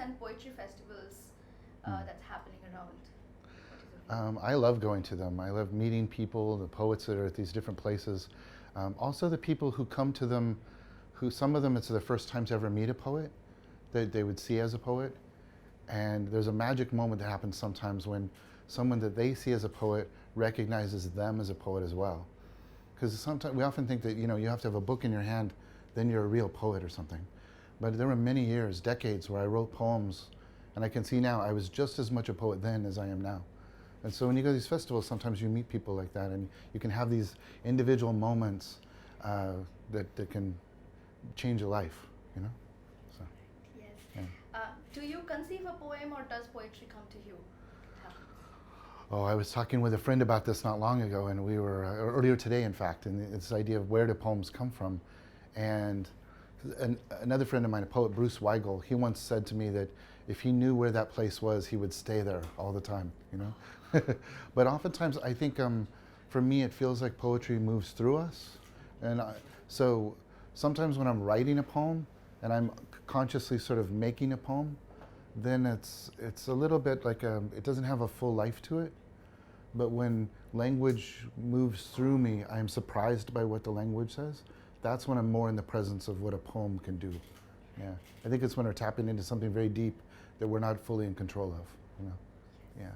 and poetry festivals that's happening around? What is your view? I love going to them. I love meeting people, the poets that are at these different places. Also the people who come to them, who some of them it's their first time to ever meet a poet that they would see as a poet. And there's a magic moment that happens sometimes when someone that they see as a poet recognizes them as a poet as well. Because sometimes we often think that you have to have a book in your hand, then you're a real poet or something. But there were many years, decades, where I wrote poems, and I can see now I was just as much a poet then as I am now. And so when you go to these festivals, sometimes you meet people like that, and you can have these individual moments that can change a life, you know? So, Yes. yeah. Do you conceive a poem or does poetry come to you? Oh, I was talking with a friend about this not long ago, and we were, earlier today in fact, and this idea of where do poems come from. And another friend of mine, a poet, Bruce Weigel, he once said to me that if he knew where that place was, he would stay there all the time, you know? But oftentimes I think for me it feels like poetry moves through us. And so sometimes when I'm writing a poem and I'm consciously sort of making a poem, then it's a little bit like it doesn't have a full life to it. But when language moves through me, I'm surprised by what the language says. That's when I'm more in the presence of what a poem can do. Yeah, I think it's when we're tapping into something very deep that we're not fully in control of. You know, yeah.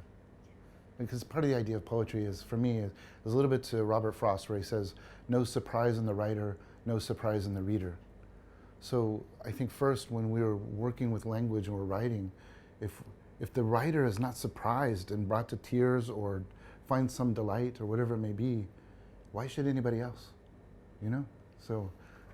Because part of the idea of poetry is, for me, is a little bit to Robert Frost, where he says, "No surprise in the writer, no surprise in the reader." So I think first, when we're working with language and we're writing, if the writer is not surprised and brought to tears or finds some delight or whatever it may be, why should anybody else? You know? So,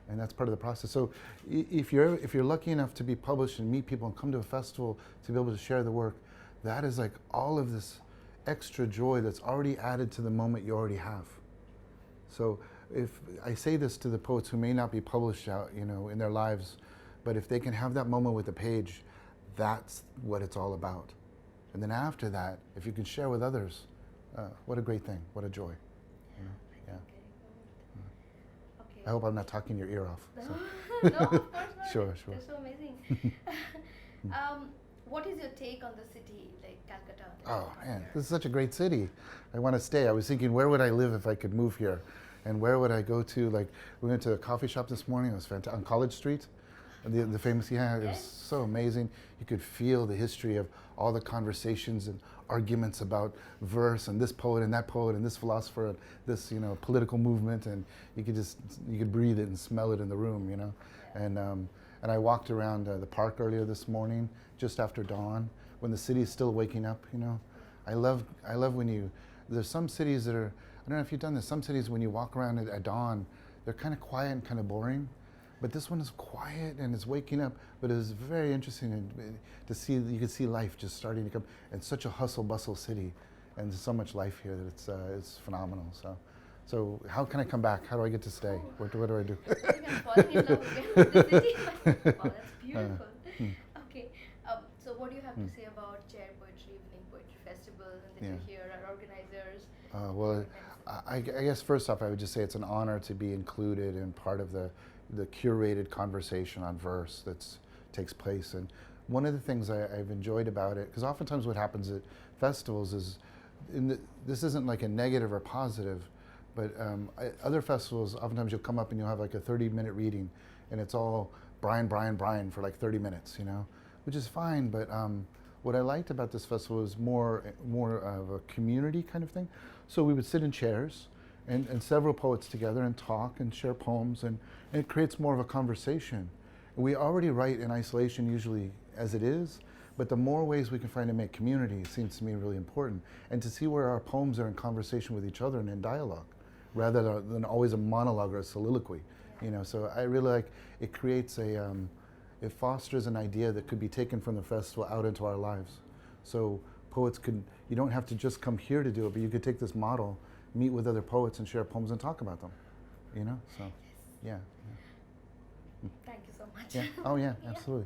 and that's part of the process. So if you're lucky enough to be published and meet people and come to a festival to be able to share the work, that is like all of this extra joy that's already added to the moment you already have. So if I say this to the poets who may not be published out, in their lives, but if they can have that moment with the page, that's what it's all about. And then after that, if you can share with others, what a great thing, what a joy. Yeah. Okay. I hope I'm not talking your ear off. So. No, of course not. Sure. They're so amazing. What is your take on the city, like Calcutta? Oh man, this is such a great city. I want to stay. I was thinking, where would I live if I could move here? And where would I go to? Like, we went to a coffee shop this morning. It was fantastic, on College Street. The famous, it was so amazing. You could feel the history of all the conversations and arguments about verse and this poet and that poet and this philosopher and this, political movement, and you could breathe it and smell it in the room, And I walked around the park earlier this morning, just after dawn, when the city is still waking up. I love when there's some cities that are, I don't know if you've done this. Some cities when you walk around at dawn, they're kind of quiet and kind of boring. But this one is quiet and it's waking up, but it was very interesting to see. You could see life just starting to come, and such a hustle bustle city, and there's so much life here that it's phenomenal. So how can I come back? How do I get to stay? What do I do? You can fall in love with the city. Wow, that's beautiful. Okay, so what do you have to say about Chair Poetry Evening Poetry Festival and that you're here, our organizers? Well, I guess first off, I would just say it's an honor to be included in part of the curated conversation on verse that takes place. And one of the things I've enjoyed about it, because oftentimes what happens at festivals is, this isn't like a negative or positive, but other festivals, oftentimes you'll come up and you'll have like a 30-minute reading, and it's all Brian for like 30 minutes, which is fine. But what I liked about this festival is more of a community kind of thing. So we would sit in chairs, and several poets together and talk and share poems, and it creates more of a conversation. We already write in isolation usually as it is, but the more ways we can find to make community seems to me really important, and to see where our poems are in conversation with each other and in dialogue, rather than always a monologue or a soliloquy. So I really like, it creates it fosters an idea that could be taken from the festival out into our lives. So poets you don't have to just come here to do it, but you could take this model, meet with other poets and share poems and talk about them, so, yeah. Thank you so much. Yeah. Oh yeah, absolutely.